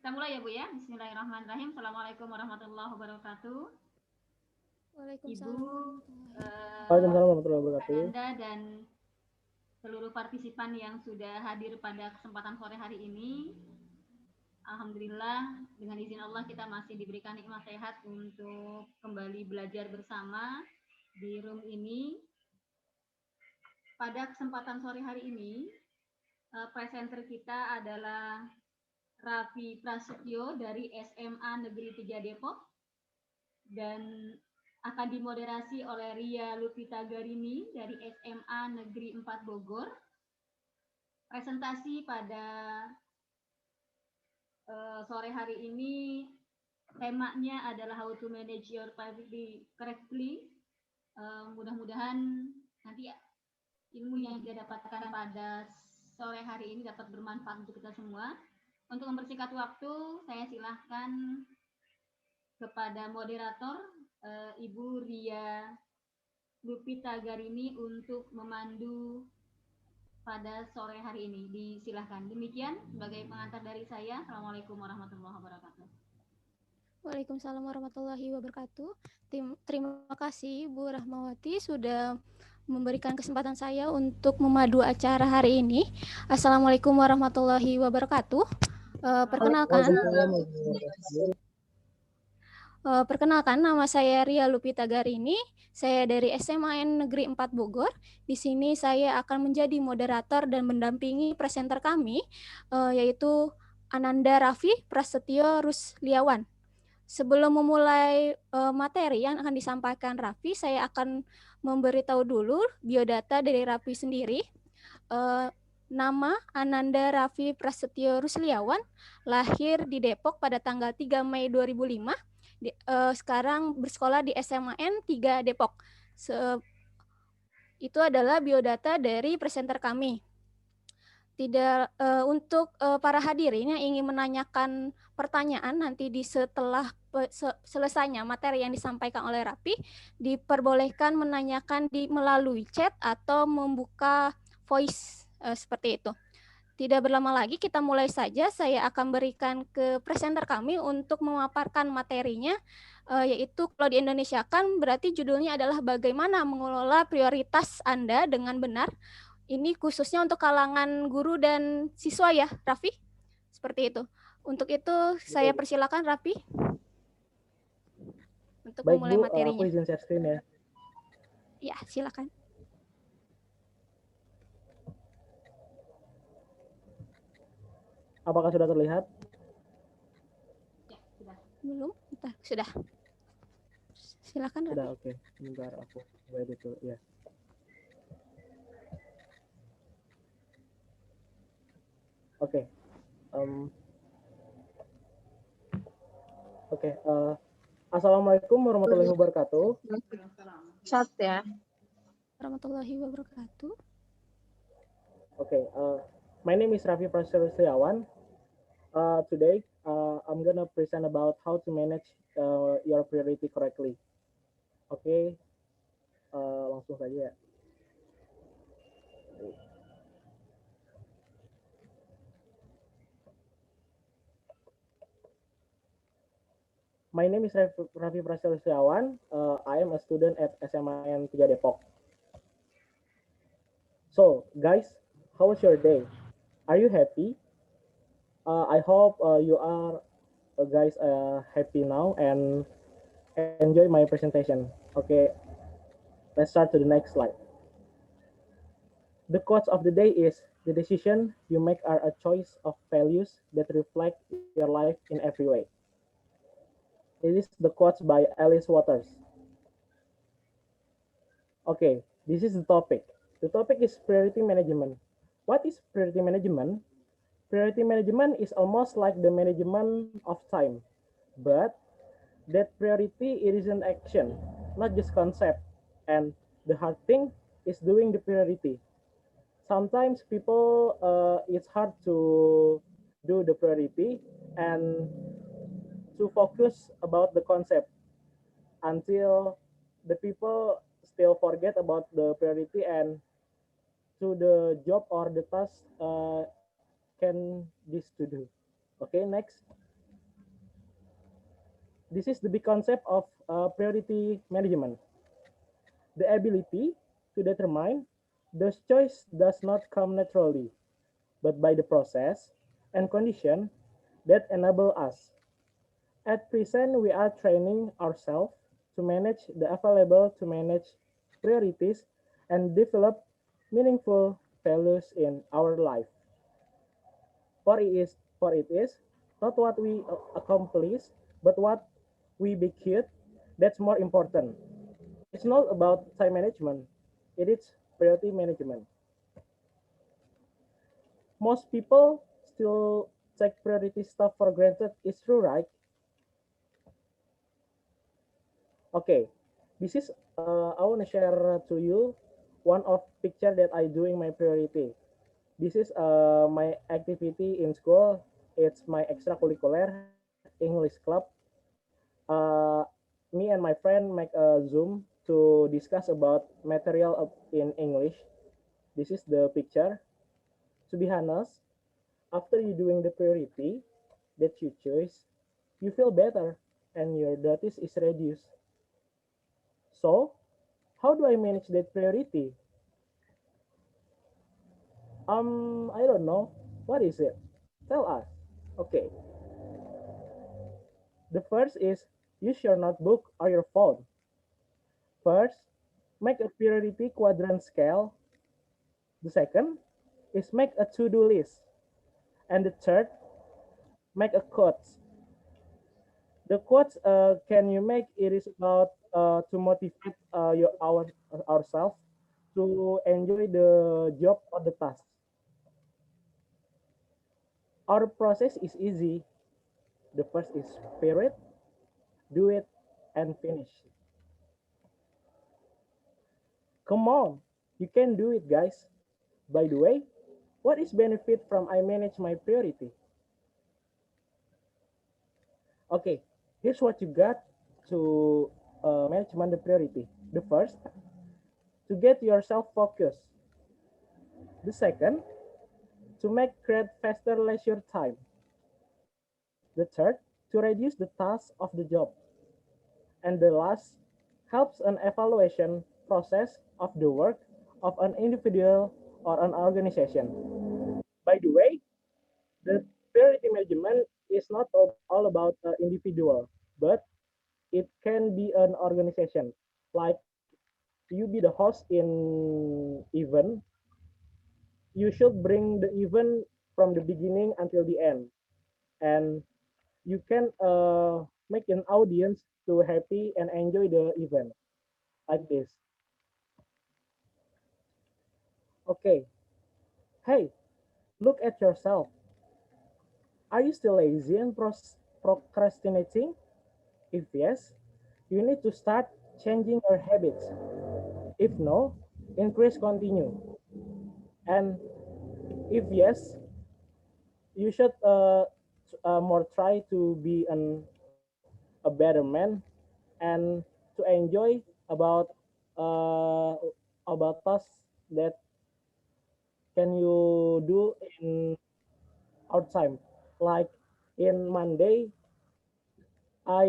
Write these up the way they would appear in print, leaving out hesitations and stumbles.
Kita mulai ya Bu ya. Bismillahirrahmanirrahim. Assalamualaikum warahmatullahi wabarakatuh. Ibu, Waalaikumsalam warahmatullahi wabarakatuh. Anda dan seluruh partisipan yang sudah hadir pada kesempatan sore hari ini. Alhamdulillah, dengan izin Allah kita masih diberikan nikmat sehat untuk kembali belajar bersama di room ini. Pada kesempatan sore hari ini, presenter kita adalah Raffi Prasetyo dari SMA Negeri 3 Depok dan akan dimoderasi oleh Ria Lupita Garini dari SMA Negeri 4 Bogor. Presentasi pada sore hari ini temanya adalah how to manage your privacy correctly. Mudah-mudahan nanti ilmu yang kita dapatkan pada sore hari ini dapat bermanfaat untuk kita semua. Untuk mempersingkat waktu, saya silahkan kepada moderator Ibu Ria Lupita Garini untuk memandu pada sore hari ini. Disilahkan. Demikian sebagai pengantar dari saya. Assalamualaikum warahmatullahi wabarakatuh. Waalaikumsalam warahmatullahi wabarakatuh. Terima kasih Bu Rahmawati sudah memberikan kesempatan saya untuk memadu acara hari ini. Assalamualaikum warahmatullahi wabarakatuh. Perkenalkan, nama saya Ria Lupita Garini. Saya dari SMAN Negeri 4 Bogor. Di sini saya akan menjadi moderator dan mendampingi presenter kami, yaitu Ananda Raffi Prasetyo Rusliawan. Sebelum memulai materi yang akan disampaikan Raffi, saya akan memberitahu dulu biodata dari Raffi sendiri. Nama Ananda Raffi Prasetyo Rusliawan, lahir di Depok pada tanggal 3 Mei 2005. Sekarang bersekolah di SMAN 3 Depok. Itu adalah biodata dari presenter kami. Untuk para hadirin yang ingin menanyakan pertanyaan nanti setelah selesainya materi yang disampaikan oleh Raffi, diperbolehkan menanyakan melalui chat atau membuka voice seperti itu. Tidak berlama lagi, kita mulai saja. Saya akan berikan ke presenter kami untuk memaparkan materinya, yaitu kalau di Indonesia kan berarti judulnya adalah bagaimana mengelola prioritas Anda dengan benar. Ini khususnya untuk kalangan guru dan siswa ya, Raffi? Seperti itu. Untuk itu saya persilakan Raffi untuk memulai materinya. Aku izin share screen ya. Ya, silakan. Apakah sudah terlihat? Ya, sudah. Belum? Sudah. Silakan Raffi. Sudah, oke. Bentar aku edit dulu ya. Oke. Assalamualaikum warahmatullahi wabarakatuh. Chat ya. Warahmatullahi wabarakatuh. Okay, my name is Raffi Prasetyo Rusliawan. Today, I'm gonna present about how to manage your priority correctly. Okay, langsung saja ya. My name is Raffi Prasetyo Rusliawan. I am a student at SMAN 3 Depok. So, guys, how was your day? Are you happy? I hope you are guys happy now and enjoy my presentation. Okay, let's start to the next slide. The quote of the day is, the decision you make are a choice of values that reflect your life in every way. It is the quote by Alice Waters. Okay, this is the topic. The topic is priority management. What is priority management? Priority management is almost like the management of time, but that priority it is an action, not just concept. And the hard thing is doing the priority. Sometimes people, it's hard to do the priority and to focus about the concept until the people still forget about the priority and to the job or the task can this to do. Okay, next. this is the big concept of priority management. The ability to determine those choice does not come naturally, but by the process and condition that enable us. At present, we are training ourselves to manage the available to manage priorities and develop meaningful values in our life. For it is not what we accomplish, but what we become that's more important. It's not about time management, it is priority management. Most people still take priority stuff for granted. It's true, right? Okay, this is I want to share to you one of picture that I do in my priority. This is my activity in school. It's my extracurricular English club. Uh, Me and my friend make a Zoom to discuss about material in English. This is the picture. To be honest, after you doing the priority that you choose, you feel better and your notice is reduced. So, how do I manage that priority? I don't know. What is it? Tell us. Okay. The first is use your notebook or your phone. First, make a priority quadrant scale. The second is make a to-do list. And the third, make a quotes. The quotes can you make it is about to motivate ourselves to enjoy the job or the task. Our process is easy. The first is spirit, do it, and finish. Come on, you can do it, guys. By the way, what is benefit from I manage my priority? Okay, here's what you got to management the priority. The first, to get yourself focused. The second, to make create faster leisure time. The third, to reduce the task of the job. And the last, helps an evaluation process of the work of an individual or an organization. By the way, the priority management is not all about individual, but it can be an organization. Like you be the host in event, you should bring the event from the beginning until the end, and you can make an audience to happy and enjoy the event like this. Okay, hey, look at yourself. Are you still lazy and procrastinating? If yes, you need to start changing your habits. If no, increase continue. And if yes, you should more try to be a better man and to enjoy about uh, about tasks that can you do in our time. Like in Monday, I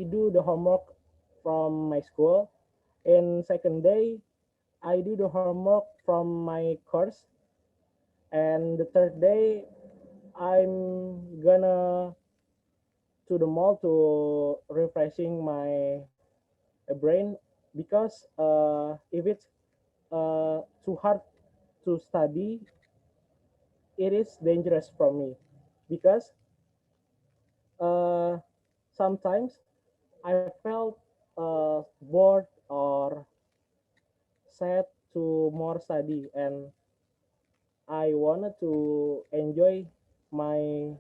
do the homework from my school. In second day, I do the homework from my course. And the third day, I'm gonna to the mall to refreshing my brain because if it's too hard to study, it is dangerous for me because uh, sometimes I felt bored or sad to more study, and I wanted to enjoy my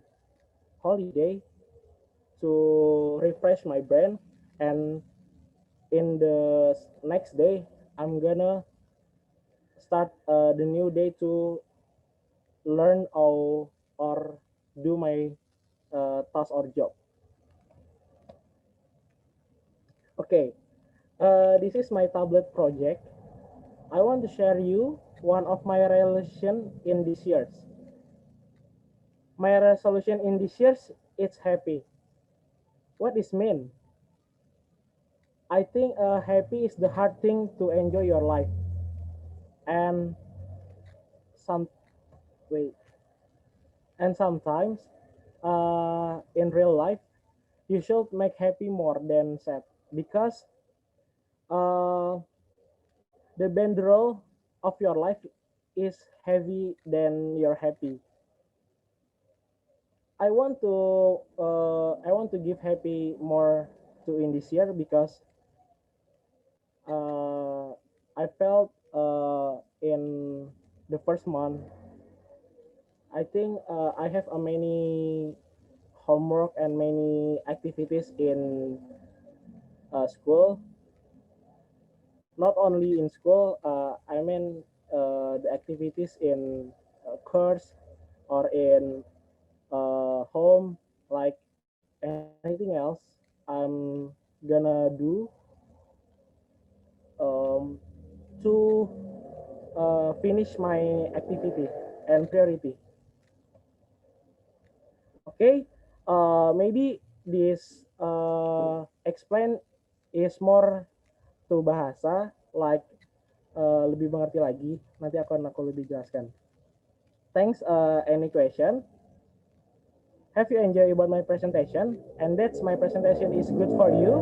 holiday to refresh my brain, and in the next day I'm gonna start the new day to learn or do my task or job. Okay, this is my tablet project. I want to share you one of my resolution in this year's. My resolution in this year's it's happy. What is mean? I think happy is the hard thing to enjoy your life. And some wait. And sometimes in real life, you should make happy more than sad because uh, the banderol of your life is heavy than you're happy. I want to give happy more to in this year because uh, I felt in the first month I think I have a many homework and many activities in school. Not only in school, I mean the activities in course or in home, like anything else. I'm gonna do um, to finish my activity and priority. Okay, maybe this explain is more to bahasa, like lebih mengerti lagi. Nanti aku lebih jelaskan. Thanks. Any question? Have you enjoyed about my presentation? And that's my presentation is good for you.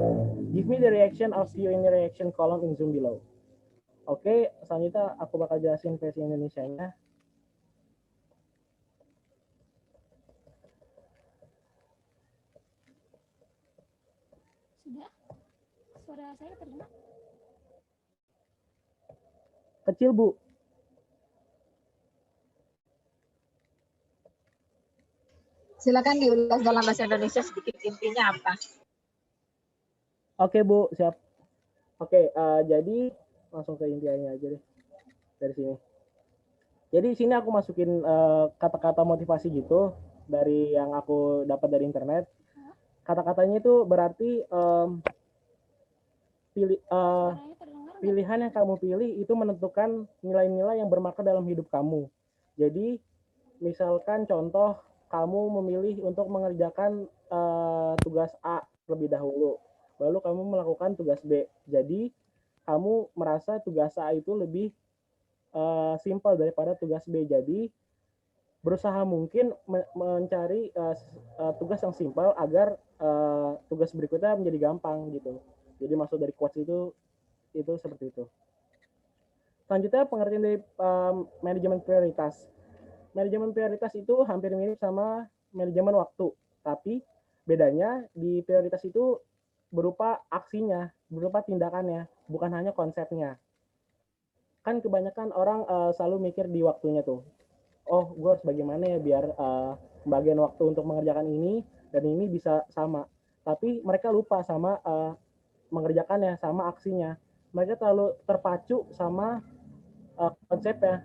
Give me the reaction of you in the reaction column in Zoom below. Oke, selanjutnya aku bakal jelasin versi Indonesianya. Sudah? Suara saya terdengar? Kecil, Bu. Silakan diulas dalam bahasa Indonesia sedikit intinya apa. Oke, Bu, siap. Oke, jadi langsung ke intinya aja deh dari sini. Jadi sini aku masukin kata-kata motivasi gitu dari yang aku dapat dari internet. Kata-katanya itu berarti pilihan yang kamu pilih itu menentukan nilai-nilai yang bermakna dalam hidup kamu. Jadi misalkan contoh kamu memilih untuk mengerjakan tugas A terlebih dahulu, lalu kamu melakukan tugas B. Jadi kamu merasa tugas A itu lebih simpel daripada tugas B. Jadi berusaha mungkin mencari tugas yang simpel agar tugas berikutnya menjadi gampang gitu. Jadi maksud dari quotes itu seperti itu. Selanjutnya pengertian dari manajemen prioritas. Manajemen prioritas itu hampir mirip sama manajemen waktu, tapi bedanya di prioritas itu berupa aksinya, berupa tindakannya, bukan hanya konsepnya. Kan kebanyakan orang selalu mikir di waktunya tuh, oh gue harus bagaimana ya biar pembagian waktu untuk mengerjakan ini dan ini bisa sama. Tapi mereka lupa sama mengerjakannya, sama aksinya. Mereka terlalu terpacu sama konsepnya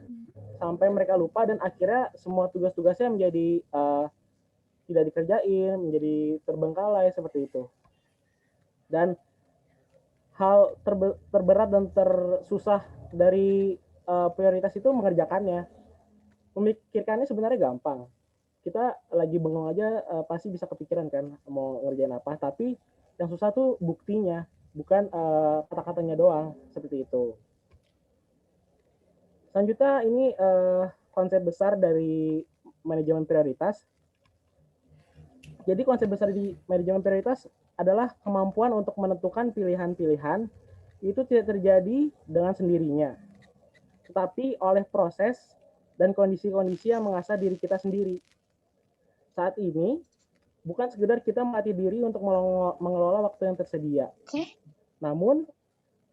sampai mereka lupa dan akhirnya semua tugas-tugasnya menjadi tidak dikerjain, menjadi terbengkalai seperti itu. Dan hal terberat dan tersusah dari prioritas itu mengerjakannya. Memikirkannya sebenarnya gampang. Kita lagi bengong aja pasti bisa kepikiran kan mau ngerjain apa. Tapi yang susah tuh buktinya, bukan kata-katanya doang seperti itu. Selanjutnya ini konsep besar dari manajemen prioritas. Jadi konsep besar di manajemen prioritas adalah kemampuan untuk menentukan pilihan-pilihan itu tidak terjadi dengan sendirinya, tetapi oleh proses dan kondisi-kondisi yang mengasah diri kita sendiri. Saat ini, bukan sekedar kita melatih diri untuk mengelola waktu yang tersedia, namun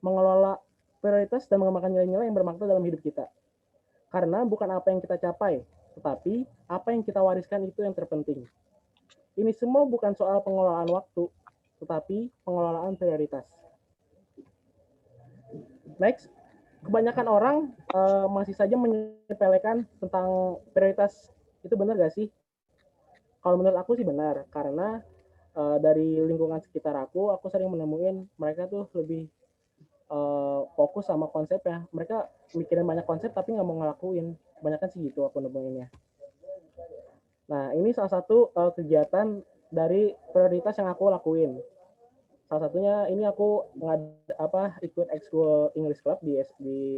mengelola prioritas dan mengembangkan nilai-nilai yang bermakna dalam hidup kita. Karena bukan apa yang kita capai, tetapi apa yang kita wariskan itu yang terpenting. Ini semua bukan soal pengelolaan waktu, tetapi pengelolaan prioritas. Next, kebanyakan orang masih saja menyepelekan tentang prioritas. Itu benar gak sih? Kalau menurut aku sih benar, karena dari lingkungan sekitar aku sering menemuin mereka tuh lebih fokus sama konsepnya. Mereka mikirin banyak konsep tapi nggak mau ngelakuin. Kebanyakan sih gitu aku nemuinnya. Nah, ini salah satu kegiatan dari prioritas yang aku lakuin. Salah satunya ini aku ikut ekskul English Club di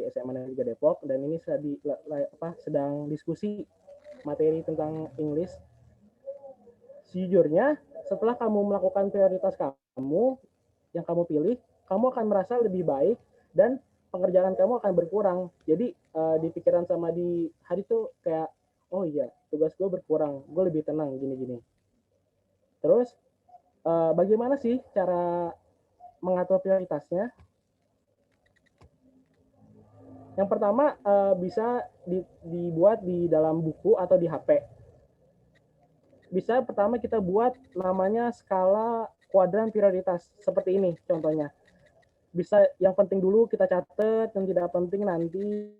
SMA Negeri 3 Depok, dan ini sedang diskusi materi tentang English. Sejujurnya setelah kamu melakukan prioritas kamu yang kamu pilih, kamu akan merasa lebih baik dan pengerjaan kamu akan berkurang. Jadi di pikiran sama di hari itu kayak, oh iya, tugas gue berkurang, gue lebih tenang gini-gini. Terus bagaimana sih cara mengatur prioritasnya? Yang pertama bisa dibuat di dalam buku atau di HP. Bisa pertama kita buat namanya skala kuadran prioritas seperti ini contohnya. Bisa yang penting dulu kita catat, yang tidak penting nanti,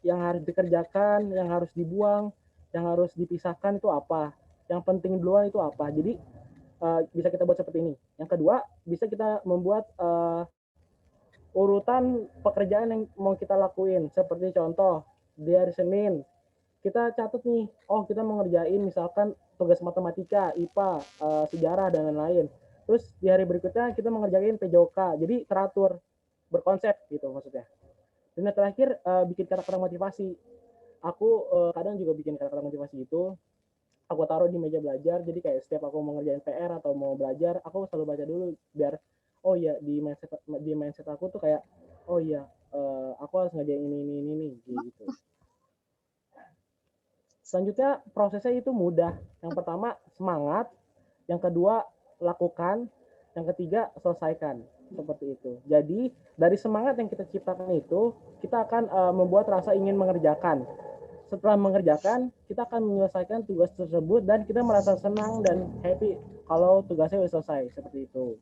yang harus dikerjakan, yang harus dibuang, yang harus dipisahkan itu apa, yang penting duluan itu apa. Jadi bisa kita buat seperti ini. Yang kedua, bisa kita membuat urutan pekerjaan yang mau kita lakuin. Seperti contoh, di hari Senin, kita catat nih, oh kita mau ngerjain misalkan tugas matematika, IPA, sejarah, dan lain-lain. Terus di hari berikutnya kita mengerjain PJOK, jadi teratur, berkonsep gitu maksudnya. Dan yang terakhir, bikin kata-kata motivasi. Aku kadang juga bikin kata-kata motivasi itu, aku taruh di meja belajar, jadi kayak setiap aku mau ngerjain PR atau mau belajar, aku selalu baca dulu, biar, oh iya, di mindset aku tuh kayak, oh iya, aku harus ngerjain ini, gitu. Selanjutnya prosesnya itu mudah. Yang pertama semangat, yang kedua lakukan, yang ketiga selesaikan. Seperti itu. Jadi dari semangat yang kita ciptakan itu, kita akan membuat rasa ingin mengerjakan. Setelah mengerjakan, kita akan menyelesaikan tugas tersebut dan kita merasa senang dan happy kalau tugasnya sudah selesai. Seperti itu.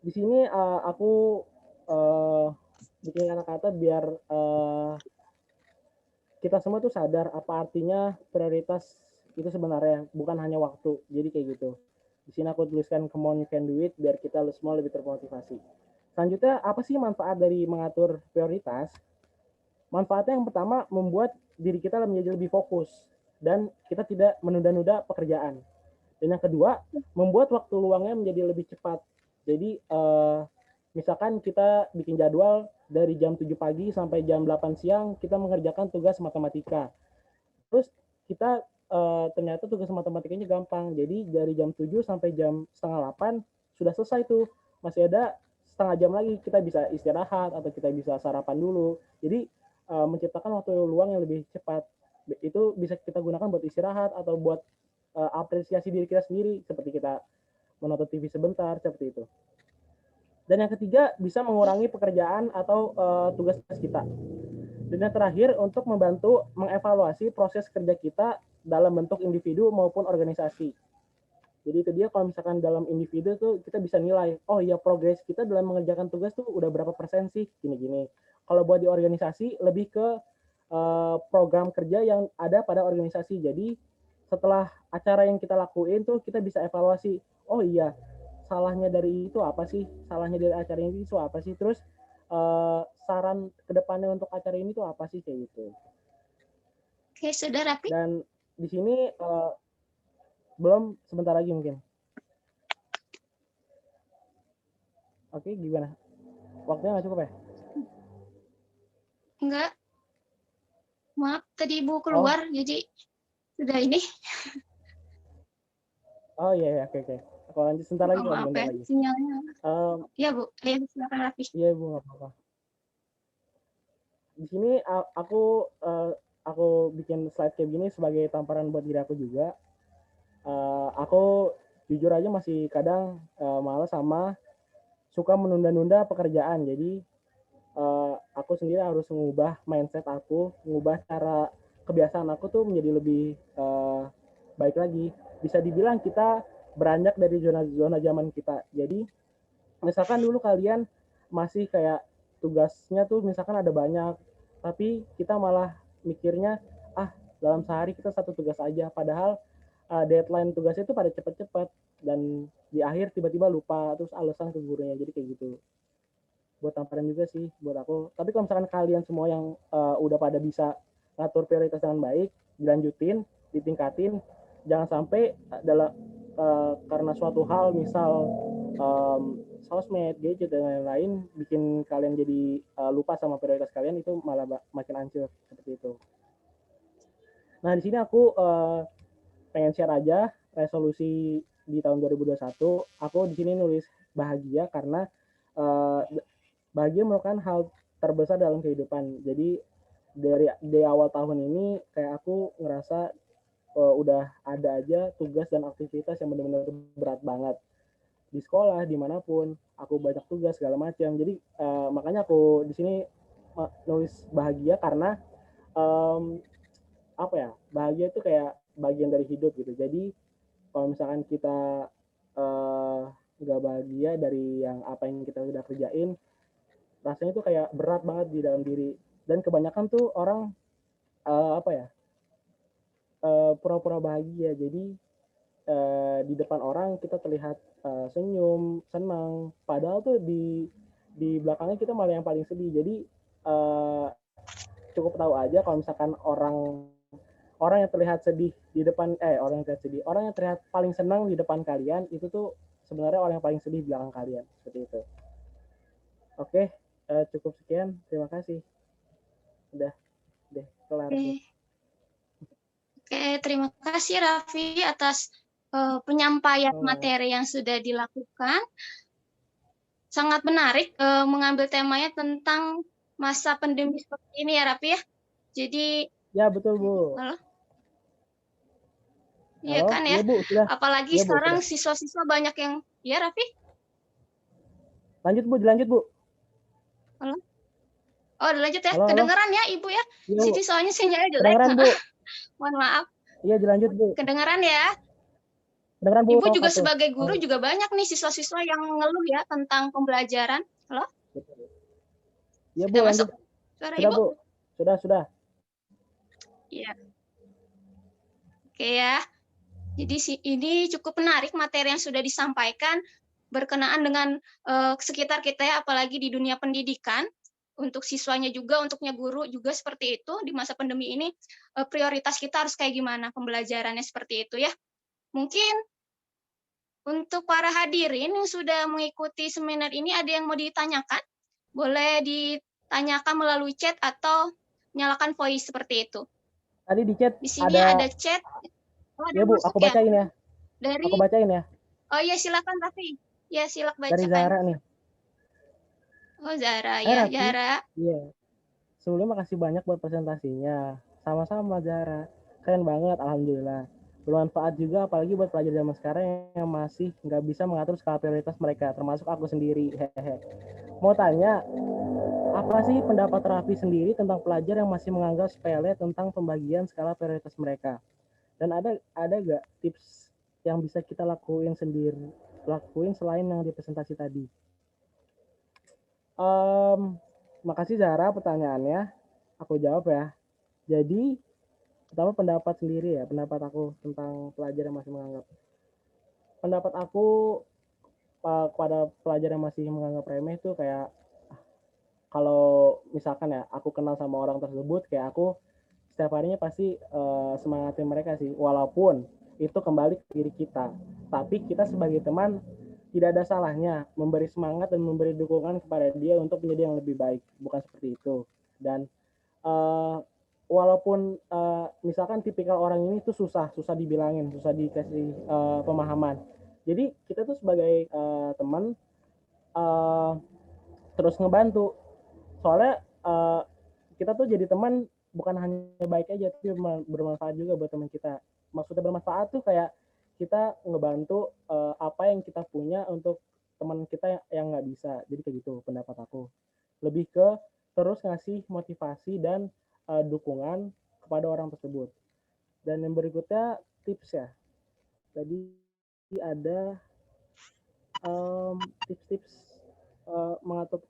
Di sini aku bikin kata-kata biar kita semua tuh sadar apa artinya prioritas itu sebenarnya, bukan hanya waktu. Jadi kayak gitu. Di sini aku tuliskan come on you can do it biar kita semua lebih termotivasi. Selanjutnya, apa sih manfaat dari mengatur prioritas? Manfaatnya yang pertama membuat diri kita menjadi lebih fokus dan kita tidak menunda-nunda pekerjaan. Dan yang kedua, membuat waktu luangnya menjadi lebih cepat. Jadi misalkan kita bikin jadwal dari jam 7 pagi sampai jam 8 siang kita mengerjakan tugas matematika. Terus kita ternyata tugas matematikanya gampang. Jadi dari jam 7 sampai jam setengah 8 sudah selesai tuh. Masih ada setengah jam lagi kita bisa istirahat atau kita bisa sarapan dulu. Jadi menciptakan waktu luang yang lebih cepat. Itu bisa kita gunakan buat istirahat atau buat apresiasi diri kita sendiri, seperti kita menonton TV sebentar, seperti itu. Dan yang ketiga, bisa mengurangi pekerjaan atau tugas kita. Dan yang terakhir, untuk membantu mengevaluasi proses kerja kita dalam bentuk individu maupun organisasi. Jadi itu dia, kalau misalkan dalam individu tuh kita bisa nilai, oh ya progres kita dalam mengerjakan tugas tuh udah berapa persen sih, gini-gini. Kalau buat di organisasi, lebih ke program kerja yang ada pada organisasi. Jadi setelah acara yang kita lakuin tuh kita bisa evaluasi, oh iya, salahnya dari itu apa sih, salahnya dari acara ini itu apa sih, terus saran kedepannya untuk acara ini tuh apa sih, kayak gitu. Oke, sudah rapi. Dan di sini belum, sebentar lagi mungkin. Oke, gimana? Waktunya nggak cukup ya? Enggak. Maaf, tadi Ibu keluar, jadi sudah ini. Oh iya, oke. Kalau lanjut sebentar lagi, maaf bentar ya, lagi. sinyalnya. Iya Bu, ayo silakan Raffi. Iya Bu, nggak apa-apa. Di sini aku bikin slide kayak gini sebagai tamparan buat diri aku juga. Aku jujur aja masih kadang malas sama suka menunda-nunda pekerjaan. Jadi aku sendiri harus mengubah mindset aku, mengubah cara kebiasaan aku tuh menjadi lebih baik lagi. Bisa dibilang kita beranjak dari zona zaman kita. Jadi misalkan dulu kalian masih kayak tugasnya tuh misalkan ada banyak, tapi kita malah mikirnya, dalam sehari kita satu tugas aja, padahal deadline tugasnya itu pada cepet-cepet, dan di akhir tiba-tiba lupa, terus alasan ke gurunya. Jadi kayak gitu. Buat tamparan juga sih buat aku. Tapi kalau misalkan kalian semua yang udah pada bisa ngatur prioritas dengan baik, dilanjutin, ditingkatin, jangan sampai dalam karena suatu hal misal sosmed, gadget dan lain-lain bikin kalian jadi lupa sama prioritas kalian, itu malah makin hancur seperti itu. Nah, di sini aku pengen share aja resolusi di tahun 2021. Aku di sini nulis bahagia karena bahagia merupakan hal terbesar dalam kehidupan. Jadi dari awal tahun ini kayak aku ngerasa udah ada aja tugas dan aktivitas yang benar-benar berat banget di sekolah, dimanapun aku banyak tugas segala macam. Jadi makanya aku di sini nulis bahagia karena apa ya, bahagia itu kayak bagian dari hidup gitu. Jadi kalau misalkan kita nggak bahagia dari yang apa yang kita udah kerjain, rasanya tuh kayak berat banget di dalam diri. Dan kebanyakan tuh orang apa ya, pura-pura bahagia. Jadi di depan orang kita terlihat senyum, senang, padahal tuh di belakangnya kita malah yang paling sedih. Jadi cukup tahu aja kalau misalkan orang yang terlihat sedih di depan orang yang terlihat paling senang di depan kalian itu tuh sebenarnya orang yang paling sedih di belakang kalian, seperti itu. Oke, cukup sekian, terima kasih. Udah deh kelar. Oke, terima kasih Raffi atas penyampaian materi yang sudah dilakukan. Sangat menarik mengambil temanya tentang masa pandemi seperti ini ya Raffi ya. Jadi ya betul Bu. Halo? Iya kan ya. Ya, Bu, sudah. Apalagi ya, sekarang Bu, siswa-siswa banyak yang ya Raffi. Lanjut Bu, dilanjut Bu. Halo? Oh, dilanjut ya. Halo, kedengeran ya Ibu ya. Ya, Sini soalnya sinyalnya jelek. Kedengeran Bu. Mohon maaf. Iya, dilanjut Bu. Kedengeran ya. Kedengeran Bu. Ibu juga sebagai guru juga banyak nih siswa-siswa yang ngeluh ya tentang pembelajaran. Halo? Iya Bu, lanjut. Suara Sudah Ibu? Bu. Sudah. Iya. Oke ya. Jadi ini cukup menarik materi yang sudah disampaikan berkenaan dengan sekitar kita ya, apalagi di dunia pendidikan. Untuk siswanya juga, untuknya guru juga seperti itu. Di masa pandemi ini prioritas kita harus kayak gimana pembelajarannya seperti itu ya. Mungkin untuk para hadirin yang sudah mengikuti seminar ini ada yang mau ditanyakan? Boleh ditanyakan melalui chat atau nyalakan voice seperti itu. Tadi di chat di sini ada chat. Ya Bu, aku bacain ya. Aku bacain ya. Oh iya, silakan Raffi. Ya, silakan bacakan. Dari Zara nih. Oh, Zara ya, Raffi. Zara. Iya. Sebelumnya makasih banyak buat presentasinya. Sama-sama Zara. Keren banget, alhamdulillah. Bermanfaat juga apalagi buat pelajar zaman sekarang yang masih nggak bisa mengatur skala prioritas mereka, termasuk aku sendiri. Hehehe. Mau tanya, apa sih pendapat Raffi sendiri tentang pelajar yang masih menganggap sepele tentang pembagian skala prioritas mereka? Dan ada gak tips yang bisa kita lakuin selain yang di presentasi tadi? Makasih Zara pertanyaannya. Aku jawab ya. Jadi pertama pendapat sendiri ya, pendapat aku tentang pelajar yang masih menganggap. Pendapat aku kepada pelajar yang masih menganggap remeh itu kayak kalau misalkan ya aku kenal sama orang tersebut, kayak aku setiap harinya pasti semangatin mereka sih, walaupun itu kembali ke diri kita. Tapi kita sebagai teman tidak ada salahnya memberi semangat dan memberi dukungan kepada dia untuk menjadi yang lebih baik, bukan seperti itu. Dan walaupun misalkan tipikal orang ini tuh susah dibilangin, susah dikasih pemahaman. Jadi kita tuh sebagai teman terus ngebantu. Soalnya kita tuh jadi teman bukan hanya baik aja, tapi bermanfaat juga buat teman kita. Maksudnya bermanfaat tuh kayak kita ngebantu apa yang kita punya untuk teman kita yang nggak bisa. Jadi kayak gitu pendapat aku. Lebih ke terus ngasih motivasi dan dukungan kepada orang tersebut. Dan yang berikutnya tips ya. Tadi ada tips-tips mengatur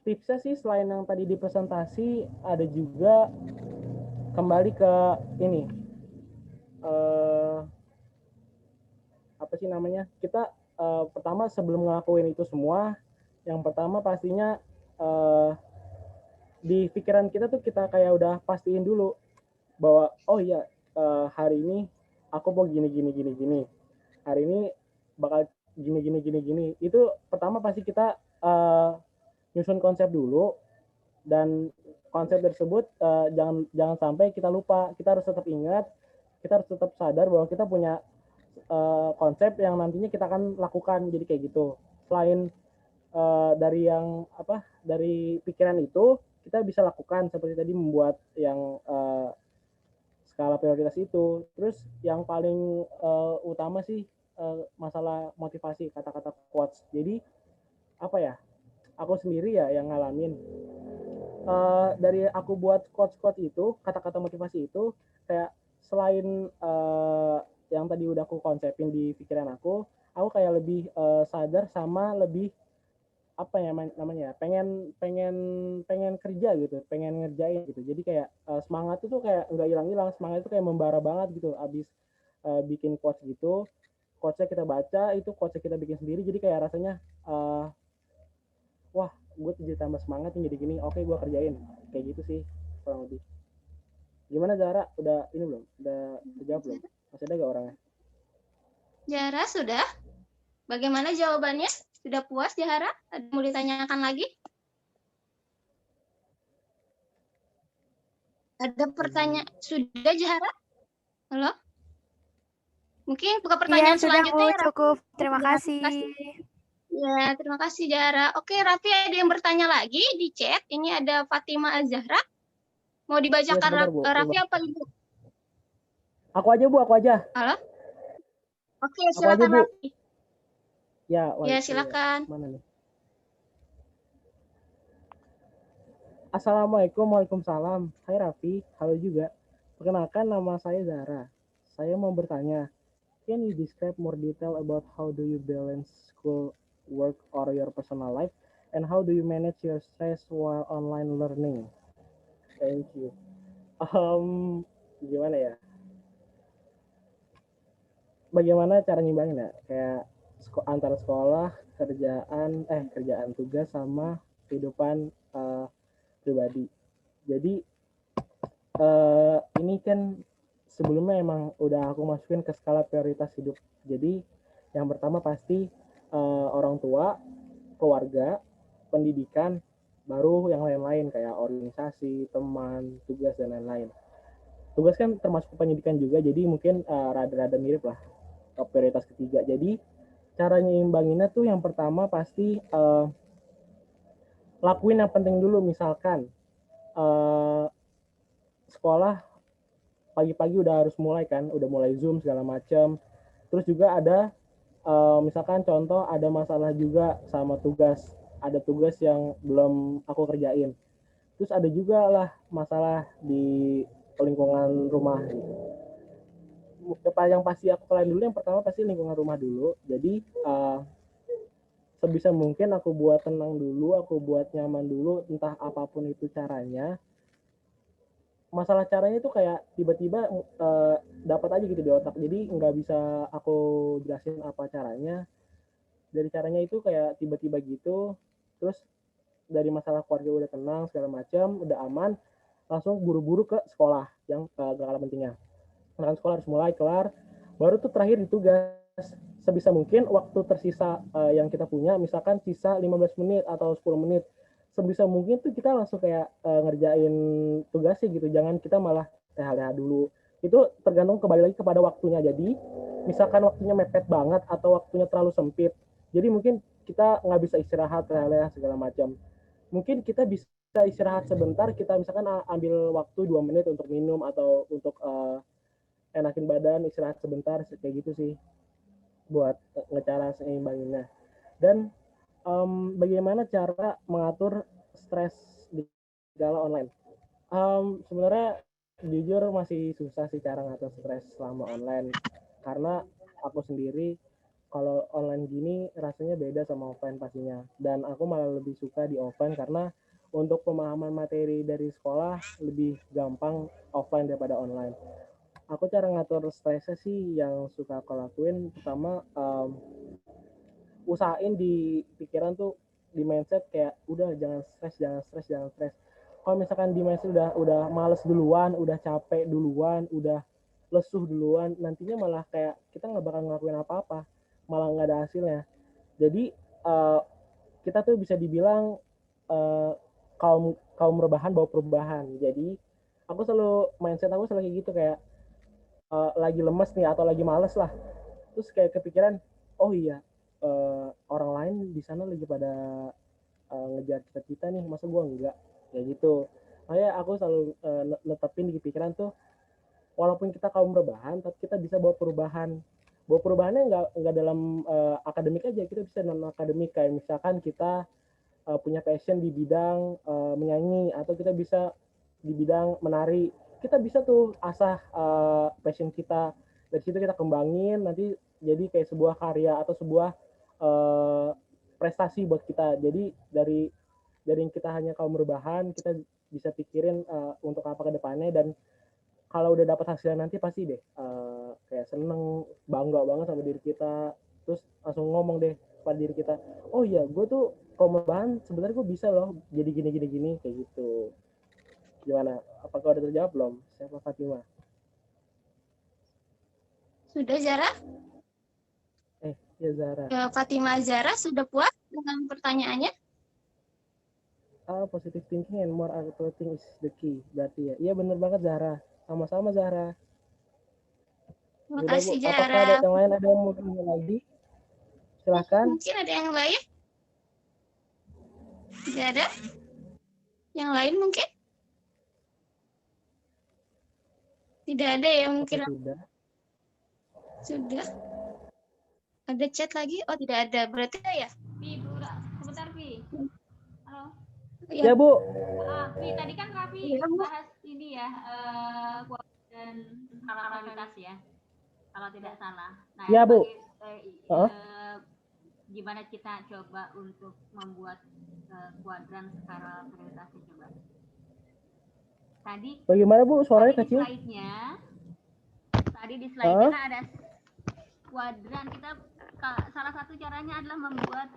tipsnya sih selain yang tadi di presentasi, ada juga kembali ke ini apa sih namanya, kita pertama sebelum ngelakuin itu semua, yang pertama pastinya di pikiran kita tuh kita kayak udah pastiin dulu bahwa oh iya, hari ini aku mau gini gini gini gini, hari ini bakal gini gini gini gini. Itu pertama pasti kita nyusun konsep dulu, dan konsep tersebut jangan jangan sampai kita lupa. Kita harus tetap ingat, kita harus tetap sadar bahwa kita punya konsep yang nantinya kita akan lakukan. Jadi kayak gitu. Selain dari yang apa, dari pikiran itu kita bisa lakukan seperti tadi, membuat yang skala prioritas itu. Terus yang paling utama sih masalah motivasi, kata-kata quotes. Jadi apa ya, aku sendiri ya yang ngalamin, dari aku buat quotes itu, kata-kata motivasi itu, kayak selain yang tadi udah aku konsepin di pikiran aku kayak lebih sadar sama lebih apa ya namanya, pengen pengen pengen kerja gitu, pengen ngerjain gitu. Jadi kayak semangat itu kayak nggak hilang-hilang, semangat itu kayak membara banget gitu abis bikin quotes gitu. Quotesnya kita baca, itu quotesnya kita bikin sendiri, jadi kayak rasanya wah, gue jadi tambah semangat nih, jadi gini, oke gue kerjain, kayak gitu sih kurang lebih. Gimana Zara, udah ini belum, udah terjawab belum, masih ada gak orangnya? Jara sudah? Bagaimana jawabannya? Sudah puas, Jahara? Ada mau ditanyakan lagi? Ada pertanyaan? Sudah, Jahara? Halo? Mungkin buka pertanyaan Iya, sudah selanjutnya. Bu, cukup. Terima Ya, kasih. Ya, terima kasih, Jahara. Oke, Raffi, ada yang bertanya lagi di chat. Ini ada Fatima Azahra. Mau dibacakan sebentar, Bu. Raffi apa Ibu? Aku aja Bu, aku aja. Halo? Oke, Aku aja, silakan Bu. Raffi. Ya, Ya, silakan. mana nih? Assalamualaikum, waalaikumsalam. Hai Raffi, halo juga. Perkenalkan, nama saya Zara. Saya mau bertanya, can you describe more detail about how do you balance school, work, or your personal life, and how do you manage your stress while online learning? Thank you. Gimana ya? Bagaimana cara nyimbangin ya? Kayak antara sekolah, kerjaan tugas sama kehidupan pribadi. Jadi ini kan sebelumnya emang udah aku masukin ke skala prioritas hidup. Jadi yang pertama pasti orang tua, keluarga, pendidikan, baru yang lain-lain kayak organisasi, teman, tugas, dan lain-lain. Tugas kan termasuk pendidikan juga, jadi mungkin rada-rada mirip lah ke prioritas ketiga. Jadi cara nyeimbanginnya tuh yang pertama pasti lakuin yang penting dulu. Misalkan sekolah pagi-pagi udah harus mulai kan, udah mulai Zoom segala macam. Terus juga ada misalkan contoh ada masalah juga sama tugas, ada tugas yang belum aku kerjain. Terus ada juga lah masalah di lingkungan rumah gitu. Yang pasti aku kelarin dulu, yang pertama pasti lingkungan rumah dulu. Jadi sebisa mungkin aku buat tenang dulu, aku buat nyaman dulu, entah apapun itu caranya. Masalah caranya itu kayak tiba-tiba dapat aja gitu di otak, jadi nggak bisa aku jelasin apa caranya. Dari caranya itu kayak tiba-tiba gitu. Terus dari masalah keluarga udah tenang segala macam, udah aman, langsung buru-buru ke sekolah yang gak kalah pentingnya. Nah, sekolah harus mulai kelar, baru tuh terakhir di tugas. Sebisa mungkin waktu tersisa yang kita punya, misalkan sisa 15 menit atau 10 menit, sebisa mungkin tuh kita langsung kayak ngerjain tugasnya gitu. Jangan kita malah leha-leha dulu. Itu tergantung kembali lagi kepada waktunya. Jadi misalkan waktunya mepet banget atau waktunya terlalu sempit, jadi mungkin kita nggak bisa istirahat, leha-leha segala macam. Mungkin kita bisa istirahat sebentar, kita misalkan ambil waktu 2 menit untuk minum atau untuk enakin badan, istirahat sebentar, kayak gitu sih buat ngecara seimbanginnya. Dan bagaimana cara mengatur stres di segala online? Sebenarnya jujur masih susah sih cara ngatur stres selama online, karena aku sendiri kalau online gini rasanya beda sama offline pastinya, dan aku malah lebih suka di offline karena untuk pemahaman materi dari sekolah lebih gampang offline daripada online. Aku cara ngatur stresnya sih yang suka aku lakuin, pertama usahain di pikiran tuh, di mindset kayak udah jangan stres. kalau misalkan Dimas udah males duluan, udah capek duluan, udah lesuh duluan, nantinya malah kayak kita nggak bakal ngelakuin apa-apa, malah nggak ada hasilnya. Jadi kita tuh bisa dibilang kaum kaum rebahan bawa perubahan. Jadi mindset aku selalu kayak gitu, kayak lagi lemes nih atau lagi males lah, terus kayak kepikiran, oh iya, orang lain di sana lagi pada ngejar cita-cita nih, masa gua enggak, kayak gitu. Makanya aku selalu netepin di pikiran tuh, walaupun kita kaum rebahan tapi kita bisa bawa perubahan. Bawa perubahannya nggak dalam akademik aja, kita bisa non akademik, kayak misalkan kita punya passion di bidang menyanyi, atau kita bisa di bidang menari, kita bisa tuh asah passion kita, dari situ kita kembangin, nanti jadi kayak sebuah karya atau sebuah prestasi buat kita. Jadi dari yang kita hanya kaum rebahan, kita bisa pikirin untuk apa ke depannya, dan kalau udah dapat hasilnya nanti pasti deh kayak seneng, bangga banget sama diri kita, terus langsung ngomong deh pada diri kita, oh iya, gue tuh kaum rebahan sebenarnya gue bisa loh jadi gini kayak gitu. Gimana? Apakah udah terjawab belum? Siapa Fatima? Sudah Zara? Ya Zara. Fatima Zara sudah puas dengan pertanyaannya? Positive thinking and more active thinking is the key. Berarti ya. Iya bener banget Zara. Sama-sama Zara. Terima kasih Zara. Apakah ada yang lain, ada yang mau tanya lagi? Silakan. Mungkin ada yang lain? Tidak ada? Yang lain mungkin? Tidak ada ya mungkin. Sudah. Ada chat lagi? Oh tidak ada. Berarti ya? Vi, sebentar Vi. Halo. Ya Bu. Vi, tadi kan Raffi bahas ini ya, dan skala prioritas ya, kalau tidak salah. Nah, ya Bu. Gimana kita coba untuk membuat kuadran skala prioritasnya coba? Tadi. Bagaimana Bu? Suaranya kecil. Tadi di slide-nya ada kuadran. Kita salah satu caranya adalah membuat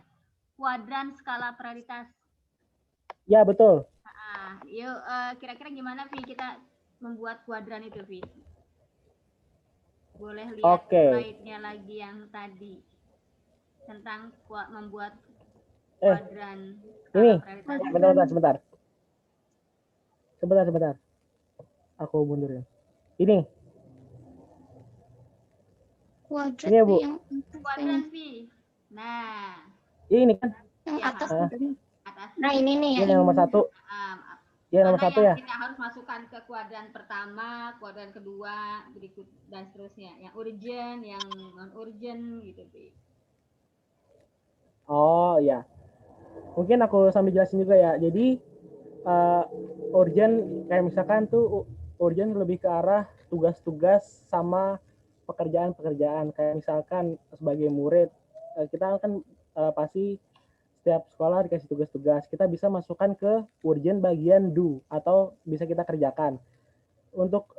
kuadran skala prioritas. Ya betul. Yuk, kira-kira gimana Vi kita membuat kuadran itu Vi? Boleh lihat slide-nya lagi yang tadi tentang membuat kuadran skala prioritas. Sebentar. Aku mundurin. Ini. Kuadran ini ya Bu. Kuadran Vi. Nah. Ini kan. Yang atas. Atas. Nah ini nih ya. Ini yang nomor 1. Ya nomor 1 ya. Kita harus masukkan ke kuadran pertama, kuadran kedua, berikut dan seterusnya. Yang urgent, yang non urgent gitu Vi. Oh ya. Mungkin aku sambil jelasin juga ya. Jadi urgent kayak misalkan tuh urgent lebih ke arah tugas-tugas sama pekerjaan-pekerjaan. Kayak misalkan sebagai murid kita kan pasti setiap sekolah dikasih tugas-tugas. Kita bisa masukkan ke urgent bagian do atau bisa kita kerjakan. Untuk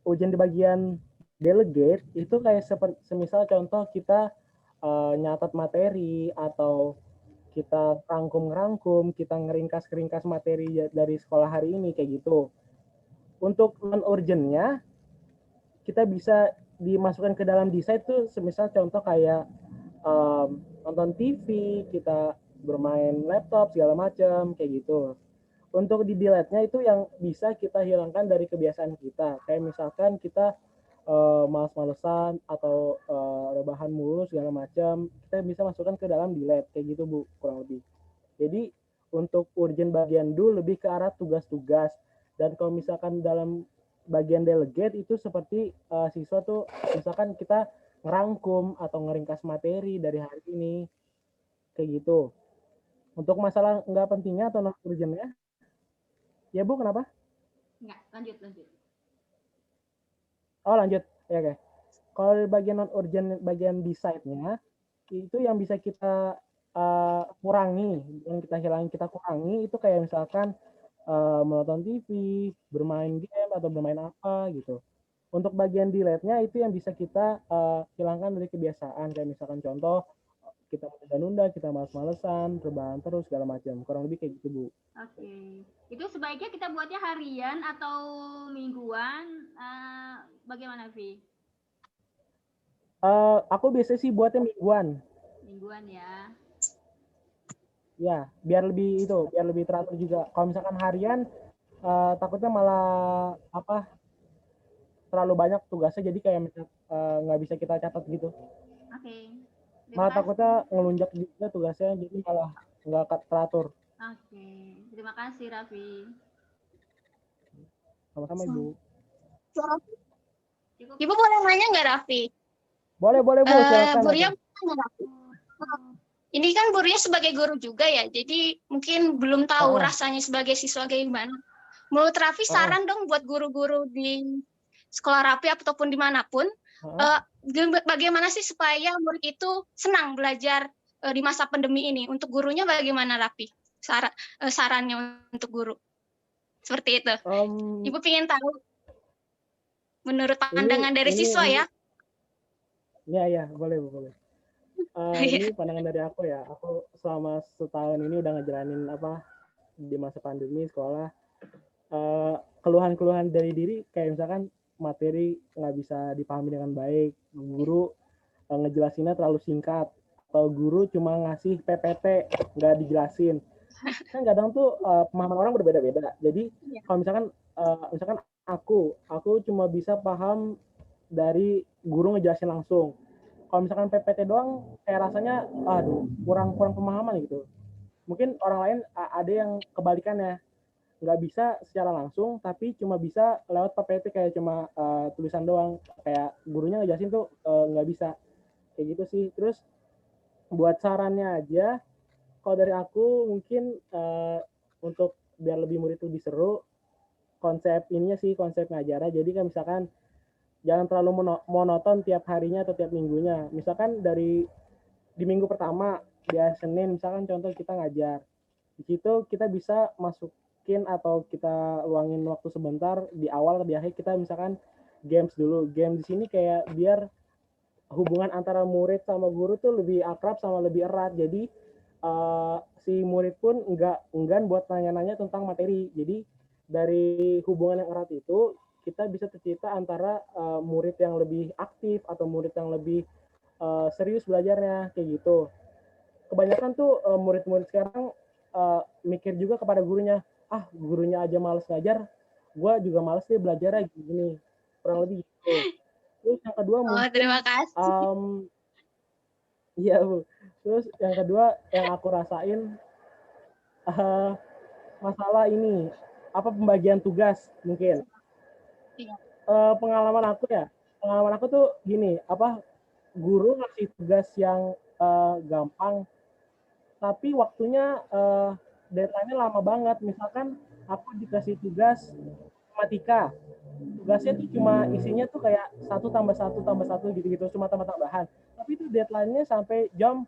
urgent di bagian delegate itu kayak semisal contoh kita nyatat materi, atau kita rangkum, kita ngeringkas materi dari sekolah hari ini kayak gitu. Untuk non-urgentnya, kita bisa dimasukkan ke dalam desain tuh, semisal contoh kayak nonton TV, kita bermain laptop, segala macam, kayak gitu. Untuk di delete-nya itu yang bisa kita hilangkan dari kebiasaan kita. Kayak misalkan kita males-malesan atau rebahan mulu segala macam, kita bisa masukkan ke dalam delete kayak gitu Bu, kurang lebih. Jadi untuk urgent bagian do lebih ke arah tugas-tugas, dan kalau misalkan dalam bagian delegate itu seperti siswa tuh misalkan kita ngerangkum atau ngeringkas materi dari hari ini kayak gitu. Untuk masalah nggak pentingnya atau non urgentnya, ya Bu, kenapa? Enggak, lanjut. Oh lanjut, ya guys. Kalau bagian non urgent, bagian decide-nya itu yang bisa kita kurangi, yang kita hilangin, kita kurangi itu kayak misalkan menonton TV, bermain game atau bermain apa gitu. Untuk bagian delete-nya itu yang bisa kita hilangkan dari kebiasaan, kayak misalkan contoh kita menunda-nunda, kita malas-malesan, rebahan terus segala macam. Kurang lebih kayak gitu, Bu. Oke. Itu sebaiknya kita buatnya harian atau mingguan? Bagaimana, Vi? Aku biasanya sih buatnya mingguan. Mingguan ya. Ya, biar lebih teratur juga. Kalau misalkan harian, takutnya malah terlalu banyak tugasnya, jadi kayak nggak bisa kita catat gitu. Oke. Malah takutnya ngelunjak juga tugasnya, jadi malah nggak teratur. Oke. Terima kasih, Raffi. Sama-sama, Ibu. Cukup. Ibu boleh nanya nggak, Raffi? Boleh Bu, silakan. Bu Ria, ini kan Bu Ria sebagai guru juga ya, jadi mungkin belum tahu rasanya sebagai siswa kayak gimana. Menurut Raffi, saran dong buat guru-guru di sekolah Raffi ataupun dimanapun, bagaimana sih supaya murid itu senang belajar di masa pandemi ini? Untuk gurunya bagaimana, Raffi? Sarannya untuk guru seperti itu. Ibu ingin tahu menurut pandangan dari siswa ya. Ya, boleh Bu, boleh. Ini pandangan dari aku ya. Aku selama setahun ini udah ngejalanin di masa pandemi sekolah. Keluhan-keluhan dari diri kayak misalkan materi nggak bisa dipahami dengan baik, guru ngejelasinnya terlalu singkat, atau guru cuma ngasih PPT nggak dijelasin. Kan kadang tuh pemahaman orang berbeda-beda. Jadi kalau misalkan aku cuma bisa paham dari guru ngejelasin langsung. Kalau misalkan PPT doang kayak rasanya kurang pemahaman gitu. Mungkin orang lain ada yang kebalikannya, nggak bisa secara langsung tapi cuma bisa lewat PPT kayak cuma tulisan doang, kayak gurunya ngejelasin tuh nggak bisa kayak gitu sih. Terus buat sarannya aja, kalau dari aku mungkin untuk biar lebih murid itu lebih seru, konsep ngajarnya. Jadi kan misalkan jangan terlalu monoton tiap harinya atau tiap minggunya. Misalkan di minggu pertama, di hari Senin misalkan contoh kita ngajar. Di situ kita bisa masukin atau kita luangin waktu sebentar di awal atau di akhir, kita misalkan games dulu. Game di sini kayak biar hubungan antara murid sama guru tuh lebih akrab sama lebih erat. Jadi si murid pun nggak enggan buat nanya-nanya tentang materi. Jadi dari hubungan yang erat itu kita bisa tercipta antara murid yang lebih aktif atau murid yang lebih serius belajarnya kayak gitu. Kebanyakan tuh murid-murid sekarang mikir juga kepada gurunya, gurunya aja males ngajar, gue juga males deh belajarnya gini, kurang lebih gitu. Terus yang kedua mungkin terima kasih. Iya Bu. Terus yang kedua yang aku rasain masalah ini pembagian tugas mungkin. Pengalaman aku tuh gini, guru ngasih tugas yang gampang tapi waktunya deadline-nya lama banget. Misalkan aku dikasih tugas matematika, tugasnya tuh cuma isinya tuh kayak 1+1+1 gitu-gitu, cuma tambah-tambahan, tapi itu deadline-nya sampai jam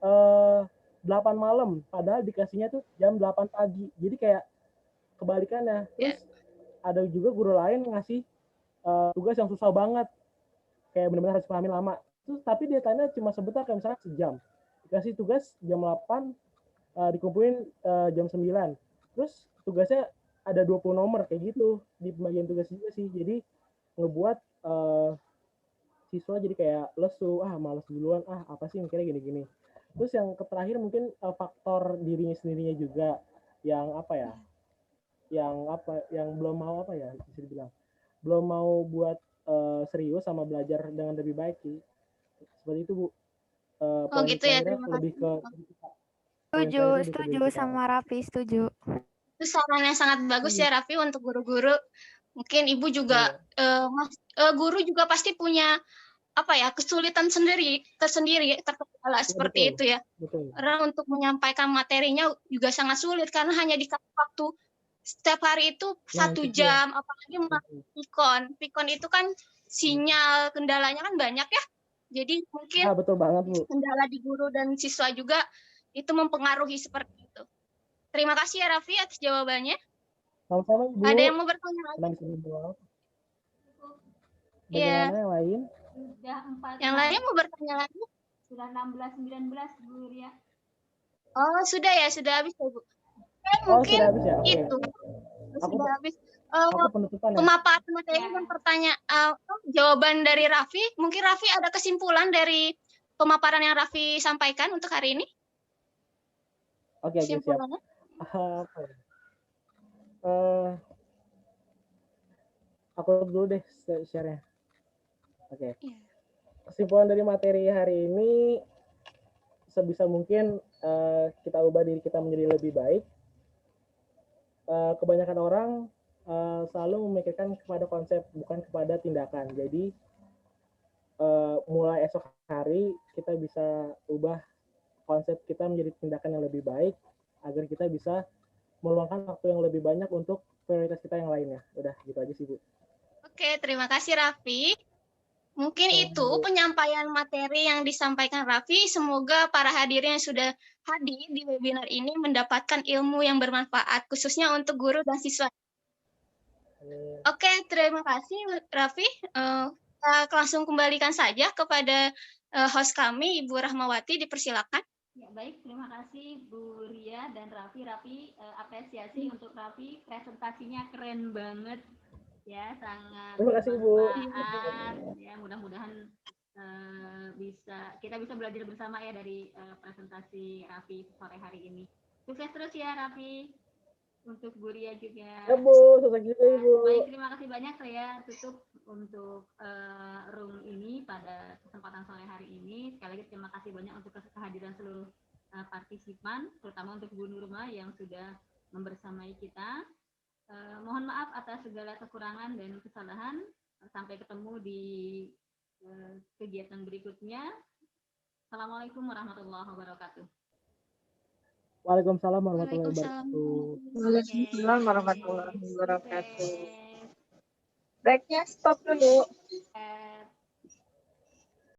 8 malam, padahal dikasihnya tuh jam 8 pagi. Jadi kayak kebalikannya. Terus ada juga guru lain ngasih tugas yang susah banget, kayak benar-benar harus pahami lama. Terus tapi deadline-nya cuma sebentar, kayak misalnya sejam. Dikasih tugas jam 8, dikumpulin jam 9. Terus tugasnya ada 20 nomor kayak gitu di pembagian tugas juga sih. Jadi ngebuat siswa jadi kayak lesu, malas duluan, apa sih mikirnya gini-gini. Terus yang terakhir mungkin faktor dirinya sendirinya juga yang yang belum mau bisa dibilang belum mau buat serius sama belajar dengan lebih baik sih. Seperti itu Bu. Gitu ya, lebih ke setuju sama Raffi, setuju. Itu saran yang sangat bagus ya Raffi untuk guru-guru. Mungkin Ibu juga guru juga pasti punya kesulitan tersendiri terkendala seperti betul, itu ya. Betul. Karena untuk menyampaikan materinya juga sangat sulit karena hanya dikasih waktu setiap hari itu 1 jam, apalagi Pikon itu kan sinyal kendalanya kan banyak ya. Jadi mungkin betul banget, Bu. kendala di guru dan siswa juga itu mempengaruhi seperti itu. Terima kasih ya Raffi atas jawabannya. Sama-sama Ibu. Ada yang mau bertanya lagi? Bagaimana yang lain? Yang lainnya mau bertanya lagi? Sudah 16-19 Bu Ria. Oh, sudah ya, sudah habis ya, Bu. Oh, Mungkin sudah habis ya? Oke. itu Aku sudah habis. aku penutupan ya. Pemaparan materi Ya. dan jawaban dari Raffi. Mungkin Raffi ada kesimpulan dari pemaparan yang Raffi sampaikan untuk hari ini? Oke, siap. Kesimpulannya? Apa ya? Aku dulu deh share-nya. Oke. Iya. Kesimpulan dari materi hari ini, sebisa mungkin kita ubah diri kita menjadi lebih baik. Kebanyakan orang selalu memikirkan kepada konsep, bukan kepada tindakan. Jadi mulai esok hari kita bisa ubah konsep kita menjadi tindakan yang lebih baik, agar kita bisa meluangkan waktu yang lebih banyak untuk prioritas kita yang lainnya. Udah gitu aja sih, Bu. Oke, terima kasih Raffi. Mungkin itu penyampaian materi yang disampaikan Raffi. Semoga para hadirin yang sudah hadir di webinar ini mendapatkan ilmu yang bermanfaat, khususnya untuk guru dan siswa. Oke, terima kasih Raffi. Kita langsung kembalikan saja kepada host kami, Ibu Rahmawati, dipersilakan. Ya, baik, terima kasih Bu Ria dan Raffi. Raffi, apresiasi untuk Raffi, presentasinya keren banget. Ya, sangat Terima kasih, Bu. bermanfaat. Ya, mudah-mudahan kita bisa belajar bersama ya dari presentasi Raffi sore hari ini. Sukses terus ya Raffi. Untuk Bu Ria juga. Ya, Bu, sukses juga, Ibu. Baik, terima kasih banyak. Saya tutup untuk room ini pada kesempatan sore hari ini. Sekali lagi terima kasih banyak untuk kehadiran seluruh partisipan, terutama untuk Bu Nurma yang sudah membersamai kita. Mohon maaf atas segala kekurangan dan kesalahan. Sampai ketemu di kegiatan berikutnya. Assalamualaikum warahmatullahi wabarakatuh. Waalaikumsalam warahmatullahi wabarakatuh. Waalaikumsalam warahmatullahi wabarakatuh. Breaknya stop dulu.